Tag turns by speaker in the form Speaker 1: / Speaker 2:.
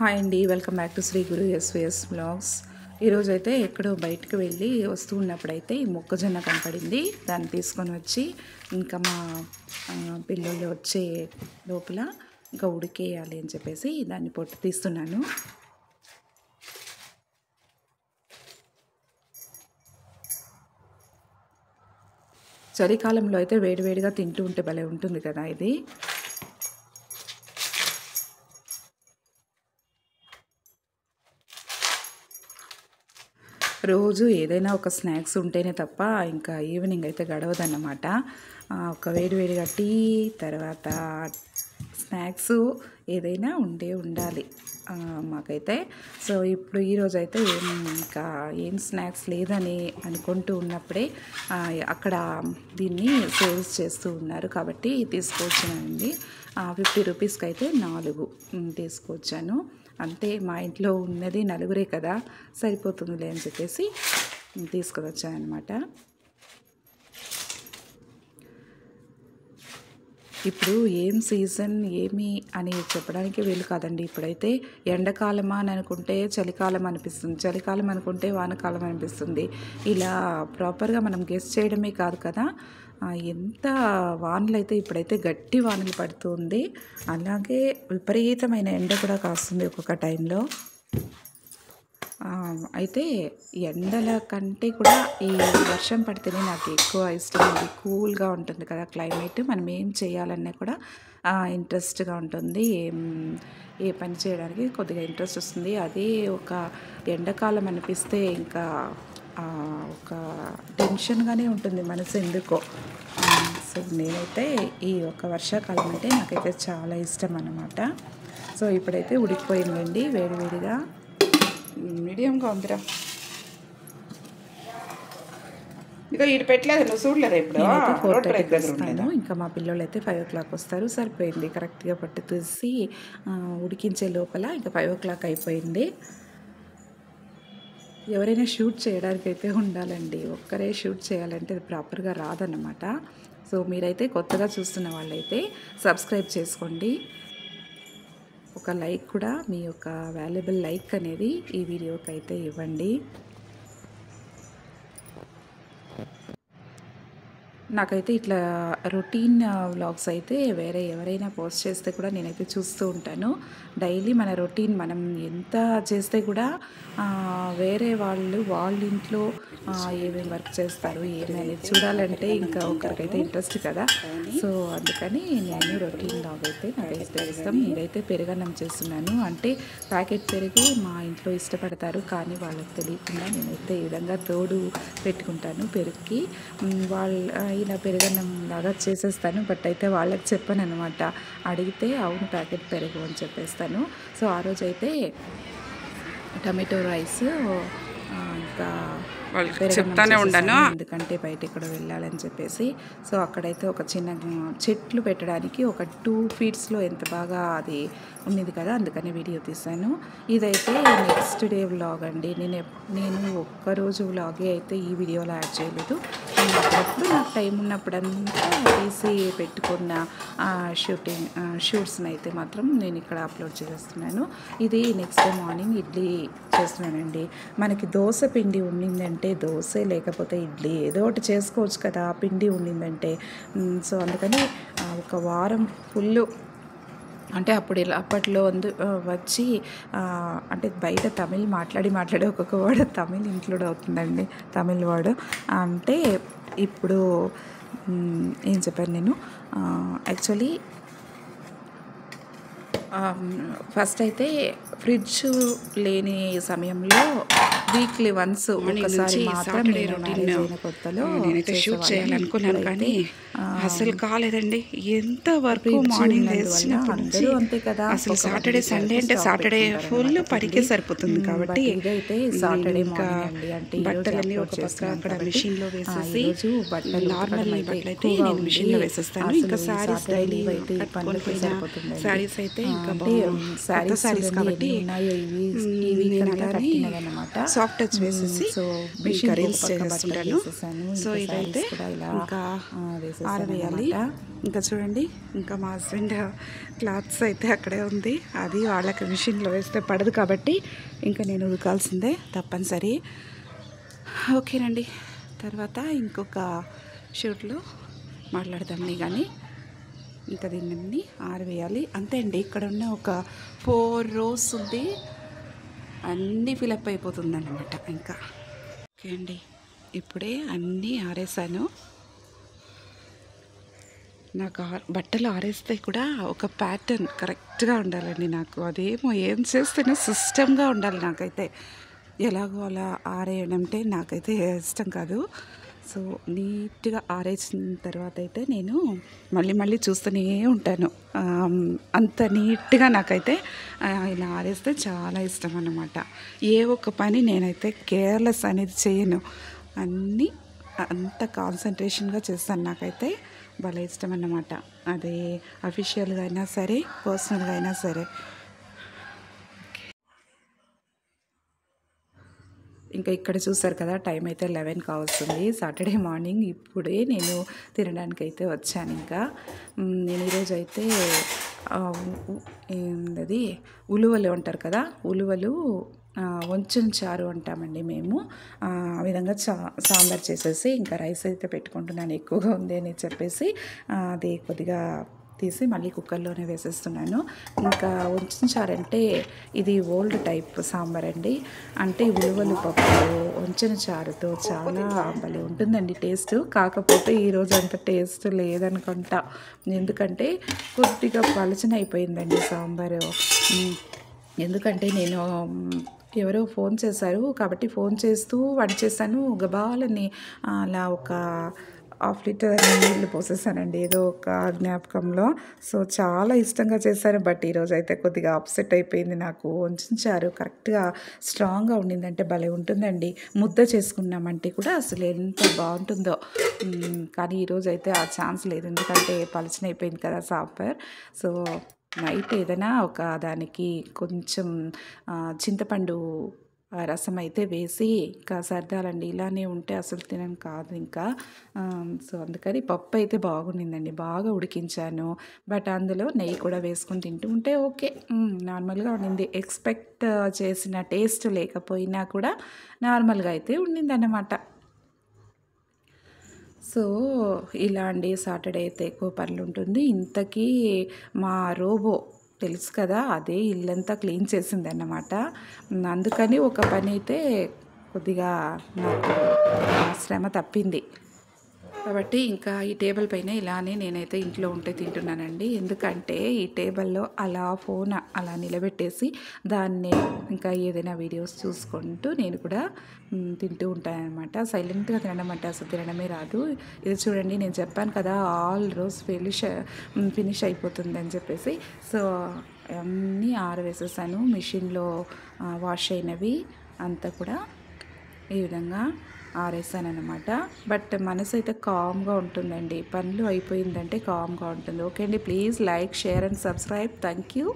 Speaker 1: Hi అండి, welcome back to Shri Guru SVS blogs. ఈరోజైతే ఎక్కడో బయటకు వెళ్ళి వస్తూ ఉన్నప్పుడైతే ఈ మొక్కజొన్న కనపడింది. దాన్ని తీసుకొని వచ్చి ఇంకా మా పిల్లలు వచ్చే లోపల ఇంకా ఉడికేయాలి అని చెప్పేసి దాన్ని పొట్టు తీస్తున్నాను. చలికాలంలో అయితే వేడివేడిగా తింటూ ఉంటే భలే ఉంటుంది కదా ఇది. రోజు ఏదైనా ఒక స్నాక్స్ ఉంటేనే తప్ప ఇంకా ఈవినింగ్ అయితే గడవదన్నమాట. ఒక వేడివేడిగా టీ తర్వాత స్నాక్స్ ఏదైనా ఉండాలి మాకైతే. సో ఇప్పుడు ఈరోజు అయితే ఏం స్నాక్స్ లేదని అనుకుంటూ ఉన్నప్పుడే అక్కడ దీన్ని సేల్స్ చేస్తూ ఉన్నారు కాబట్టి తీసుకొచ్చానండి. 50 రూపీస్కి అయితే 4 తీసుకొచ్చాను. అంతే, మా ఇంట్లో ఉన్నది నలుగురే కదా, సరిపోతుందిలే అని చెప్పేసి తీసుకొని వచ్చానమాట. ఇప్పుడు ఏం సీజన్ ఏమి అని చెప్పడానికి వీలు కాదండి. ఇప్పుడైతే ఎండాకాలమా అని అనుకుంటే చలికాలం అనిపిస్తుంది, చలికాలం అనుకుంటే వానకాలం అనిపిస్తుంది. ఇలా ప్రాపర్గా మనం గెస్ చేయడమే కాదు కదా. ఎంత వానలు అయితే ఇప్పుడైతే గట్టి వానలు పడుతుంది, అలాగే విపరీతమైన ఎండ కూడా కాస్తుంది ఒక్కొక్క టైంలో. అయితే ఎండల కంటే కూడా ఈ వర్షం పడితేనే నాకు ఎక్కువ ఇష్టం. ఇది కూల్గా ఉంటుంది కదా క్లైమేట్, మనం ఏం చేయాలన్నా కూడా ఇంట్రెస్ట్గా ఉంటుంది. ఏ పని చేయడానికి కొద్దిగా ఇంట్రెస్ట్ వస్తుంది. అదే ఒక ఎండాకాలం అనిపిస్తే ఇంకా ఒక టెన్షన్గానే ఉంటుంది మనసు ఎందుకో. సో నేనైతే ఈ ఒక వర్షాకాలం అంటే నాకైతే చాలా ఇష్టం అన్నమాట. సో ఇప్పుడైతే ఉడికిపోయిందండి వేడివేడిగా. మీడియంగా ఉందిరా, ఇక ఇటు పెట్టలేదు, నువ్వు చూడలేదు. ఇప్పుడు 4:30 వస్తాను. ఇంకా మా పిల్లలు అయితే 5 o'clock వస్తారు. సరిపోయింది, కరెక్ట్గా పట్టు తీసి ఉడికించే లోపల ఇంకా 5 o'clock అయిపోయింది. ఎవరైనా షూట్ చేయడానికి అయితే ఉండాలండి, ఒక్కరే షూట్ చేయాలంటే అది ప్రాపర్గా రాదన్నమాట. సో మీరైతే కొత్తగా చూస్తున్న వాళ్ళైతే సబ్స్క్రైబ్ చేసుకోండి. ఒక లైక్ కూడా, మీ యొక్క వాల్యుబుల్ లైక్ అనేది ఈ వీడియోకి అయితే ఇవ్వండి. నాకైతే ఇట్లా రొటీన్ వ్లాగ్స్ అయితే వేరే ఎవరైనా పోస్ట్ చేస్తే కూడా నేనైతే చూస్తూ ఉంటాను. డైలీ మన రొటీన్ మనం ఎంత చేస్తే కూడా వేరే వాళ్ళ ఇంట్లో ఏమేమి వర్క్ చేస్తారు ఏమి అనేది చూడాలంటే ఇంకా ఒకరికైతే ఇంట్రెస్ట్ కదా. సో అందుకని నేను రొటీన్ వ్లాగ్ అయితే నాకైతే ఇష్టం. నేనైతే పెరుగన్నం చేస్తున్నాను. అంటే ప్యాకెట్ పెరుగు మా ఇంట్లో ఇష్టపడతారు, కానీ వాళ్ళకి తెలియకుండా నేనైతే ఈ విధంగా తోడు పెట్టుకుంటాను పెరుగుకి. ఇలా పెరుగన్నం లాగా చేసేస్తాను. బట్ అయితే వాళ్ళకి చెప్పాను అనమాట. అడిగితే అవును ప్యాకెట్ పెరుగు అని చెప్పేస్తాను. సో ఆ రోజైతే టమాటో రైస్ ఇంకా చెప్తానే ఉన్నాను, ఎందుకంటే బయట ఇక్కడ వెళ్ళాలని చెప్పేసి. సో అక్కడైతే ఒక చిన్న చెట్లు పెట్టడానికి ఒక 2 feetsలో ఎంత బాగా అది ఉన్నది కదా, అందుకని వీడియో తీశాను. ఇదైతే నెక్స్ట్ డే వ్లాగ్ అండి. నేను ఒక్కరోజు వ్లాగే అయితే ఈ వీడియోలో యాడ్ చేయలేదు. అప్పుడప్పుడు నాకు టైం ఉన్నప్పుడంతా తీసి పెట్టుకున్న షూట్స్ని అయితే మాత్రం నేను ఇక్కడ అప్లోడ్ చేస్తున్నాను. ఇది నెక్స్ట్ డే మార్నింగ్ ఇడ్లీ చేస్తున్నానండి. మనకి దోశ పిండి ఉండిందంటే దోశ, లేకపోతే ఇడ్లీ ఏదో ఒకటి చేసుకోవచ్చు కదా పిండి ఉండిందంటే. సో అందుకని ఒక వారం ఫుల్ అంటే అప్పట్లో వచ్చి అంటే బయట తమిళ్ మాట్లాడి ఒక్కొక్క వర్డ్ తమిళ్ ఇంక్లూడ్ అవుతుందండి, తమిళ్ వర్డ్. అంటే ఇప్పుడు ఏం చెప్పాను నేను, యాక్చువల్లీ ఫస్ట్ అయితే ఫ్రిడ్జ్ లేని సమయంలో వీక్లీ వన్స్ ఒకసారి మాత్రం కొత్తలో
Speaker 2: నేనైతే షూట్ చేయాలనుకున్నాను, కానీ అసలు కాలేదండి. ఎంత వరకు మార్నింగ్
Speaker 1: అందరూ అంతే కదా.
Speaker 2: అసలు సాటర్డే సండే అంటే సాటర్డే ఫుల్ పడికే సరిపోతుంది కాబట్టి
Speaker 1: సాటర్డే
Speaker 2: ఇంకా బట్టలన్నీ ఒక పక్క అక్కడ మిషన్లో వేసేసి నార్మల్ బట్టలు అయితే నేను మిషన్లో వేసేస్తాను. ఇంకా శారీస్ డైలీ శారీస్ అయితే ఇంకా శారీస్ కాబట్టి నేను అలానే సాఫ్ట్ టచ్ వేసేసి
Speaker 1: సో
Speaker 2: ఇంకా
Speaker 1: మిషన్
Speaker 2: రీల్స్ చేసేస్తుంటాను. సో ఇదైతే
Speaker 1: ఇలా
Speaker 2: ఇంకా ఆరవేయాలి. ఇంకా చూడండి, ఇంకా మా హస్బెండ్ క్లాత్స్ అయితే అక్కడే ఉంది. అది వాళ్ళకి మిషన్లో వేస్తే పడదు కాబట్టి ఇంకా నేను ఉదకాల్సిందే తప్పనిసరి. ఓకేనండి, తర్వాత ఇంకొక షూట్లో మాట్లాడదాంలే. కానీ ఇంకా దీన్ని ఆరవేయాలి అంతే అండి. ఇక్కడ ఉన్న ఒక 4 rows ఉంది, అన్నీ ఫిలప్ అయిపోతుంది అన్నమాట. ఇంకా ఓకే అండి, ఇప్పుడే అన్నీ ఆరేసాను. నాకు బట్టలు ఆరేస్తే కూడా ఒక ప్యాటర్న్ కరెక్ట్గా ఉండాలండి నాకు. అదేమో ఏం చేస్తేనే సిస్టమ్గా ఉండాలి నాకైతే. ఎలాగో అలా ఆరేయడంటే నాకైతే ఇష్టం కాదు. సో నీట్గా ఆరేసిన తర్వాత అయితే నేను మళ్ళీ చూస్తూనే ఉంటాను. అంత నీట్గా నాకైతే ఇలా ఆరేస్తే చాలా ఇష్టం అన్నమాట. ఏ ఒక్క పని నేనైతే కేర్లెస్ అనేది చేయను, అన్నీ అంత కాన్సన్ట్రేషన్గా చేస్తాను. నాకైతే భలే ఇష్టం అన్నమాట. అది అఫీషియల్గా అయినా సరే, పర్సనల్గా అయినా సరే. ఇంకా ఇక్కడ చూసారు కదా, టైం అయితే 11 కావస్తుంది. సాటర్డే మార్నింగ్ ఇప్పుడే నేను తినడానికి అయితే వచ్చాను. ఇంకా నేను ఈరోజు అయితే ఏంటది ఉలువలు అంటారు కదా, ఉలువలు వంచిన చారు అంటామండి మేము. ఆ విధంగా సాంబార్ చేసేసి ఇంకా రైస్ అయితే పెట్టుకుంటున్నాను. ఎక్కువగా ఉంది అని చెప్పేసి అది కొద్దిగా తీసి మళ్ళీ కుక్కర్లోనే వేసేస్తున్నాను. ఇంకా వంచిన చారు అంటే ఇది ఓల్డ్ టైప్ సాంబార్ అండి. అంటే ఉలువలు పప్పు వంచిన చారుతో చాలా భలే ఉంటుందండి టేస్ట్. కాకపోతే ఈరోజు అంత టేస్ట్ లేదనుకుంటా, ఎందుకంటే కొద్దిగా పలచన అయిపోయిందండి సాంబారు. ఎందుకంటే నేను ఎవరో ఫోన్ చేశారు కాబట్టి ఫోన్ చేస్తూ వంట చేశాను. గబాలని అలా ఒక 1/2 లీటర్ నీళ్ళు పోసేసానండి ఏదో ఒక జ్ఞాపకంలో. సో చాలా ఇష్టంగా చేశాను. బట్ ఈరోజు అయితే కొద్దిగా అప్సెట్ అయిపోయింది. నాకు వంచారు కరెక్ట్గా స్ట్రాంగ్గా ఉండిందంటే భలే ఉంటుందండి. ముద్ద చేసుకున్నామంటే కూడా అసలు ఎంత బాగుంటుందో. కానీ ఈరోజు అయితే ఆ ఛాన్స్ లేదు, ఎందుకంటే పలచన అయిపోయింది కదా సాంబార్. సో నైట్ ఏదైనా ఒక దానికి కొంచెం చింతపండు రసం అయితే వేసి ఇంకా సర్దాలండి. ఇలానే ఉంటే అసలు తినను కాదు ఇంకా. సో అందుకని పప్పు అయితే బాగుండిందండి, బాగా ఉడికించాను. బట్ అందులో నెయ్యి కూడా వేసుకొని తింటూ ఉంటే ఓకే, నార్మల్గా ఉండింది. ఎక్స్పెక్ట్ చేసిన టేస్ట్ లేకపోయినా కూడా నార్మల్గా అయితే ఉండిందన్నమాట. సో ఇలా అండి, సాటర్డే అయితే ఎక్కువ పనులు ఉంటుంది. ఇంతకీ మా రోబో తెలుసు కదా, అదే ఇల్లంతా క్లీన్ చేసిందన్నమాట. అందుకని ఒక పని అయితే కొద్దిగా నాకు శ్రమ తప్పింది. కాబట్టి ఇంకా ఈ టేబుల్ పైన ఇలానే నేనైతే ఇంట్లో ఉంటే తింటున్నానండి. ఎందుకంటే ఈ టేబుల్లో అలా ఫోన్ అలా నిలబెట్టేసి దాన్ని ఇంకా ఏదైనా వీడియోస్ చూసుకుంటూ నేను కూడా తింటూ ఉంటానన్నమాట. సైలెంట్గా తినడం అంటే అసలు తినడమే రాదు. ఇది చూడండి, నేను చెప్పాను కదా ఆల్ రోజ్ ఫినిష్ అయిపోతుందని చెప్పేసి. సో అన్నీ ఆరవేసేసాను మిషన్లో వాష్ అయినవి అంతా కూడా ఈ విధంగా ఆరేసానమాట. బట్ మనసు అయితే కామ్గా ఉంటుందండి. పనులు అయిపోయిందంటే కామ్గా ఉంటుంది. ఓకే అండి, please like, share and subscribe. Thank you.